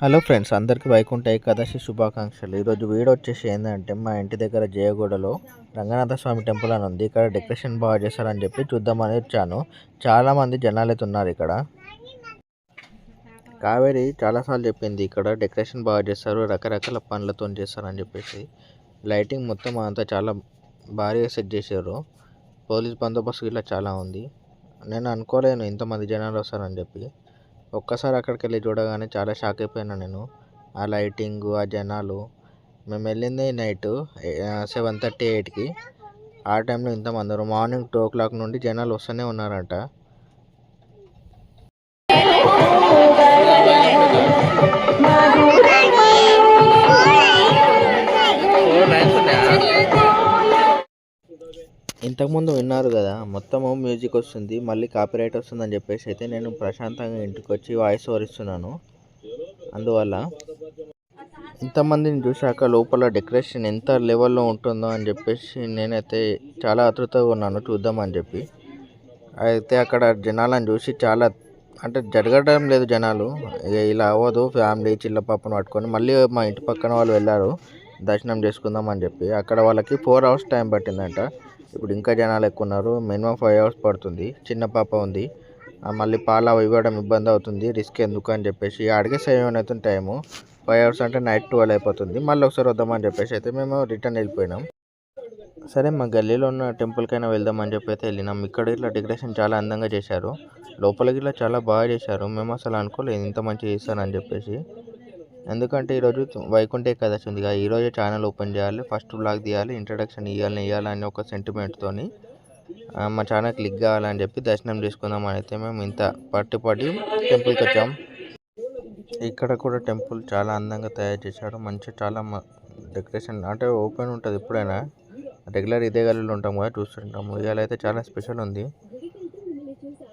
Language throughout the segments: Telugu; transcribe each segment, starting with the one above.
హలో ఫ్రెండ్స్, అందరికీ వైకుంఠ ఏకాదశి శుభాకాంక్షలు. ఈరోజు వీడియో వచ్చేసి ఏంటంటే మా ఇంటి దగ్గర జయగూడలో రంగనాథ స్వామి టెంపుల్ అని ఉంది. ఇక్కడ డెకరేషన్ బాగా చేస్తారని చెప్పి చూద్దామని వచ్చాను. చాలామంది జనాలు అయితే ఉన్నారు. ఇక్కడ కావేరి చాలాసార్లు చెప్పింది ఇక్కడ డెకరేషన్ బాగా చేస్తారు, రకరకాల పనులతో చేస్తారని చెప్పేసి. లైటింగ్ మొత్తం అంతా చాలా భారీగా సెట్ చేశారు. పోలీస్ బందోబస్తు ఇలా చాలా ఉంది. నేను అనుకోలేను ఇంతమంది జనాలు వస్తారని చెప్పి. ఒక్కసారి అక్కడికి వెళ్ళి చూడగానే చాలా షాక్ అయిపోయినా నేను. ఆ లైటింగు, ఆ జనాలు. మేము వెళ్ళింది నైట్ 7:30, 8కి. ఆ టైంలో ఇంతమంది మార్నింగ్ 2 o'clock నుండి జనాలు వస్తూనే ఉన్నారంట. ఇంతకుముందు విన్నారు కదా, మొత్తము మ్యూజిక్ వస్తుంది, మళ్ళీ కాపీరైట్ వస్తుందని చెప్పేసి అయితే నేను ప్రశాంతంగా ఇంటికి వచ్చి వాయిస్ ఓవర్ ఇస్తున్నాను. అందువల్ల ఇంతమందిని చూశాక లోపల డెకరేషన్ ఎంత లెవెల్లో ఉంటుందో అని చెప్పేసి నేనైతే చాలా ఆతృతగా ఉన్నాను చూద్దామని చెప్పి. అయితే అక్కడ జనాలను చూసి చాలా అంటే జరగడం లేదు జనాలు. ఇలా అవ్వదు, ఫ్యామిలీ చిల్ల పాపను పట్టుకొని మళ్ళీ మా ఇంటి పక్కన వాళ్ళు వెళ్ళారు దర్శనం చేసుకుందాం అని చెప్పి. అక్కడ వాళ్ళకి 4 hours టైం పట్టిందంట. ఇప్పుడు ఇంకా జనాలు ఎక్కువ ఉన్నారు. మినిమం 5 hours పడుతుంది. చిన్న పాప ఉంది, మళ్ళీ పాలు ఇవ్వడం ఇబ్బంది అవుతుంది, రిస్క్ ఎందుకు అని చెప్పేసి అడిగే 7 అవుతుంది టైము. 5 hours అంటే నైట్ 12 అయిపోతుంది. మళ్ళీ ఒకసారి వద్దామని చెప్పేసి అయితే మేము రిటర్న్ వెళ్ళిపోయినాం. సరే మా గల్లీలో ఉన్న టెంపుల్కైనా వెళ్దామని చెప్పి అయితే వెళ్ళినాం. ఇక్కడ ఇట్లా డెకరేషన్ చాలా అందంగా చేశారు. లోపలికి ఇట్లా చాలా బాగా చేశారు. మేము అసలు అనుకోలేదు ఇంత మంచిగా చేస్తారని చెప్పేసి. ఎందుకంటే ఈరోజు వైకుంఠ ఏకాదశి ఉంది కదా, ఈరోజే ఛానల్ ఓపెన్ చేయాలి, ఫస్ట్ వ్లాగ్ తీయాలి, ఇంట్రడక్షన్ ఇవ్వాలని ఒక సెంటిమెంట్తోని మా ఛానల్ క్లిక్ కావాలని చెప్పి దర్శనం చేసుకుందామని అయితే మేము ఇంత పట్టి టెంపుల్కి వచ్చాం. ఇక్కడ కూడా టెంపుల్ చాలా అందంగా తయారు చేశాడు. మంచిగా చాలా డెకరేషన్ అంటే ఓపెన్ ఉంటుంది. ఎప్పుడైనా రెగ్యులర్ ఇదే గల్లీలో ఉంటాం కదా, చూస్తుంటాము. ఇవాళ అయితే చాలా స్పెషల్ ఉంది.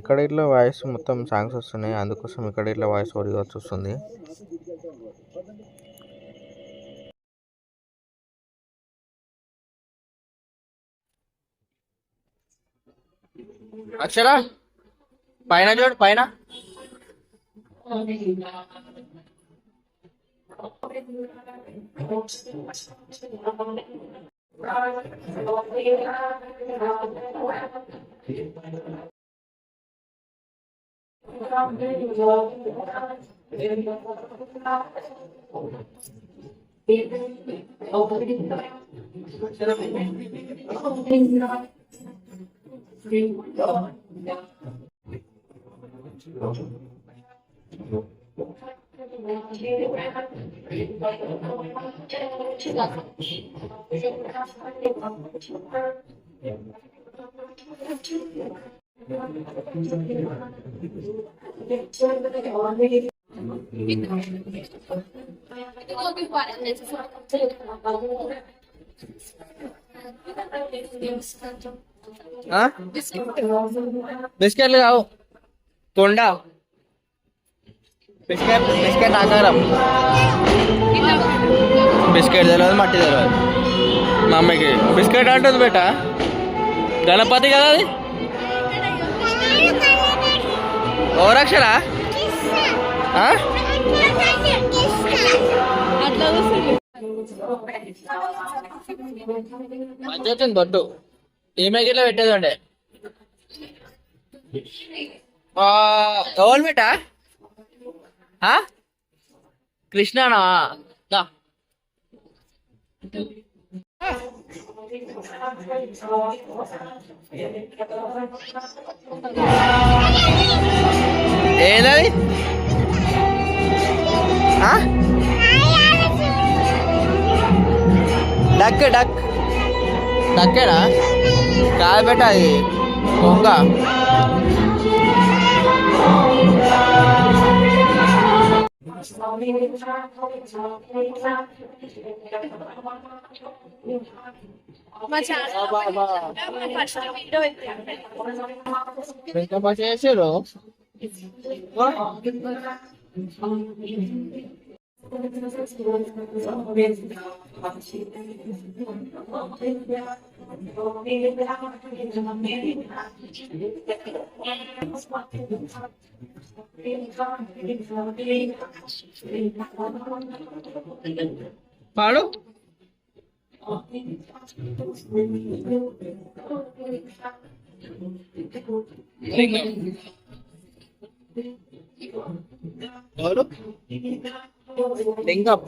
ఇక్కడ ఇట్లా వాయిస్ మొత్తం సాంగ్స్ వస్తున్నాయి, అందుకోసం ఇక్కడ ఇట్లా వాయిస్ ఓవర్ ఇవ్వాల్సి వస్తుంది. అక్షరా పైన చూడు, పైన బిస్కెట్లు కావు, కొండ బిస్కెట్ ఆకారం. బిస్కెట్ తెలియదు, మట్టి తెలియదు. మా అమ్మాయికి బిస్కెట్ అంటుంది బేట. గణపతి కదా అది. ఓరక్షరా మంచి వచ్చింది బొట్టు. ఈమె గిట్లా పెట్టేదండి. ఎవరు బేట? కృష్ణనా? ఏదది? డక్ డక్ డక్కేనా? కాదు బేట, అది కొంగ. చేసారు పాడు. లింగం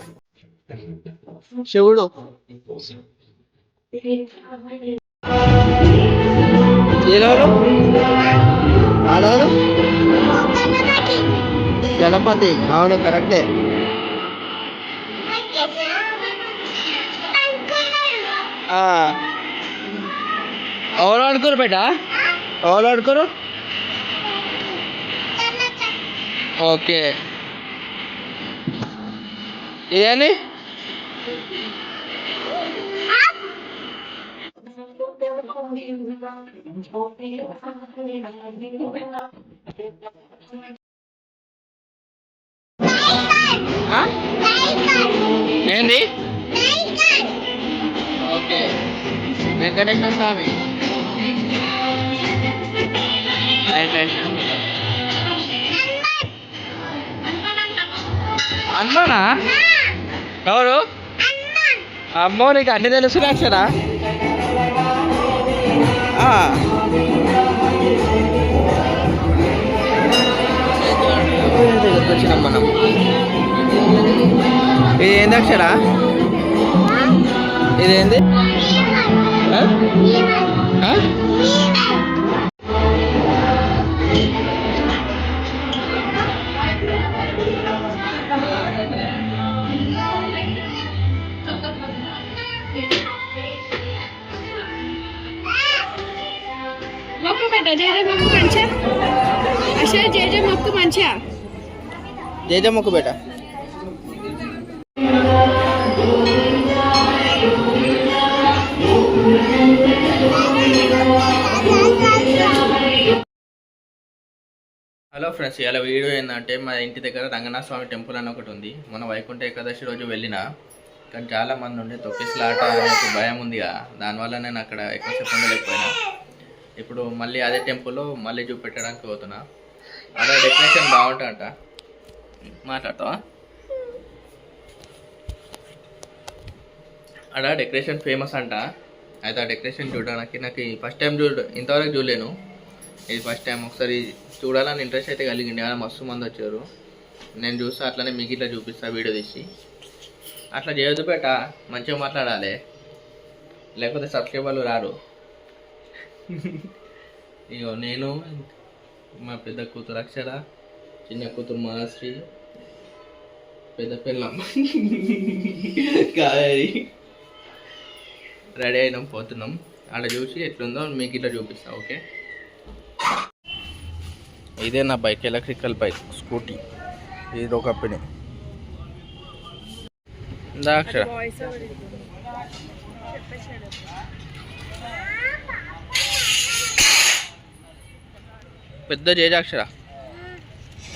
శివుడు. ఆడవారు గణపతి. అవును, కరెక్టే. ఎవరు ఆడుకోరు బేట? ఎవరు ఆడుకోరు? ఓకే. ఇదేంది? ఏంది? ఓకే, వెంకటేశ్వర స్వామి. అన్ననా? ఎవరు? అమ్మో, నీకు అన్ని తెలుసు అక్షరా. వచ్చినాం మనం. ఇది ఏంది అక్షరా? ఇదేంది? మొక్కు పెట్ట జేజ మొక్కు మంచిగా. అసలు జేజ మొక్కు మంచిగా. జేజ మొక్కు బేట. హలో ఫ్రెండ్స్, ఇలా వీడియో ఏంటంటే మా ఇంటి దగ్గర రంగనాథ స్వామి టెంపుల్ అని ఒకటి ఉంది. మన వైకుంఠ ఏకాదశి రోజు వెళ్ళిన, కానీ చాలా మంది ఉండి తొక్కిసలాట నాకు భయం ఉందిగా, దానివల్ల నేను అక్కడ ఎక్కువసేపు ఉండలేకపోయినా. ఇప్పుడు మళ్ళీ అదే టెంపుల్లో మళ్ళీ చూపెట్టడానికి పోతున్నా. అక్కడ డెకరేషన్ బాగుంటుందంట. మాట్లాడతావా? అక్కడ డెకరేషన్ ఫేమస్ అంట. అయితే ఆ డెకరేషన్ చూడడానికి నాకు ఫస్ట్ టైం ఇంతవరకు చూడలేను. ఇది ఫస్ట్ టైం. ఒకసారి చూడాలని ఇంట్రెస్ట్ అయితే కలిగింది. అలా మస్తు మంది వచ్చారు. నేను చూస్తా, అట్లనే మీకు ఇట్లా చూపిస్తా వీడియో తీసి. అట్లా చేయొద్దు బేట, మంచిగా మాట్లాడాలి, లేకపోతే సబ్స్క్రైబర్లు రారు. ఇగో నేను, మా పెద్ద కూతురు అక్షర, చిన్న కూతురు మహాశ్రీ, పెద్ద పిల్లం కావేరి రెడీ అయినాం, పోతున్నాం. అలా చూసి ఎట్లుందో మీకు ఇట్లా చూపిస్తా. ఓకే, ఇదే నా బైక్, ఎలక్ట్రికల్ బైక్, స్కూటీ. ఇది ఒక కంపెనీ. అక్షర పెద్ద జేజాక్షర.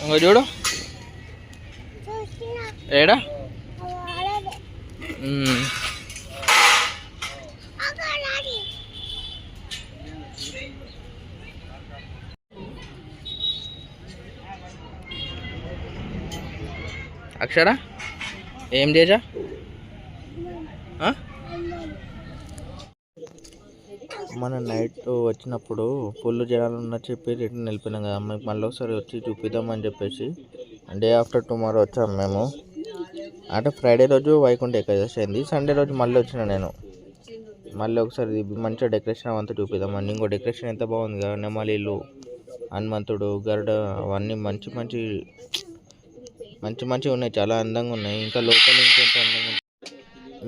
ఇంకా చూడు ఏడా. అక్షర ఏం చేజా? మన నైట్ వచ్చినప్పుడు ఫుల్ జనాలు ఉన్న చెప్పి రిటర్న్ వెళ్ళిపోయినాం కదా. మీకు మళ్ళీ ఒకసారి వచ్చి చూపిద్దామని చెప్పేసి డే ఆఫ్టర్ టుమారో వచ్చాము మేము. అంటే ఫ్రైడే రోజు వైకుంఠ ఏకాదశి అయింది. సండే రోజు మళ్ళీ వచ్చిన నేను. మళ్ళీ ఒకసారి మంచిగా డెకరేషన్ అవంతా చూపిద్దామని. ఇంకో డెకరేషన్ ఎంత బాగుంది కదా, నెమలీలు, హనుమంతుడు, గరుడ, అవన్నీ మంచి మంచిగా ఉన్నాయి. చాలా అందంగా ఉన్నాయి. ఇంకా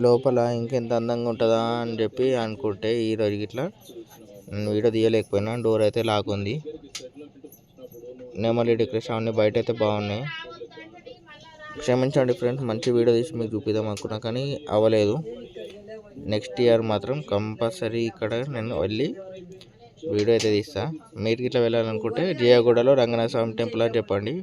లోపల ఇంకెంత అందంగా ఉంటుందా అని చెప్పి అనుకుంటే ఈరోజు ఇట్లా నేను వీడియో తీయలేకపోయినా. డోర్ అయితే లాక్ ఉంది. నెమలి డెకరేషన్ అన్నీ బయట అయితే బాగున్నాయి. క్షమించండి ఫ్రెండ్స్, మంచి వీడియో తీసి మీకు చూపిద్దాం అనుకున్నా కానీ అవ్వలేదు. నెక్స్ట్ ఇయర్ మాత్రం కంపల్సరీ ఇక్కడ నేను వెళ్ళి వీడియో అయితే తీస్తా. మీరు ఇట్లా వెళ్ళాలనుకుంటే జియాగూడలో రంగనాథ స్వామి టెంపుల్ అని చెప్పండి.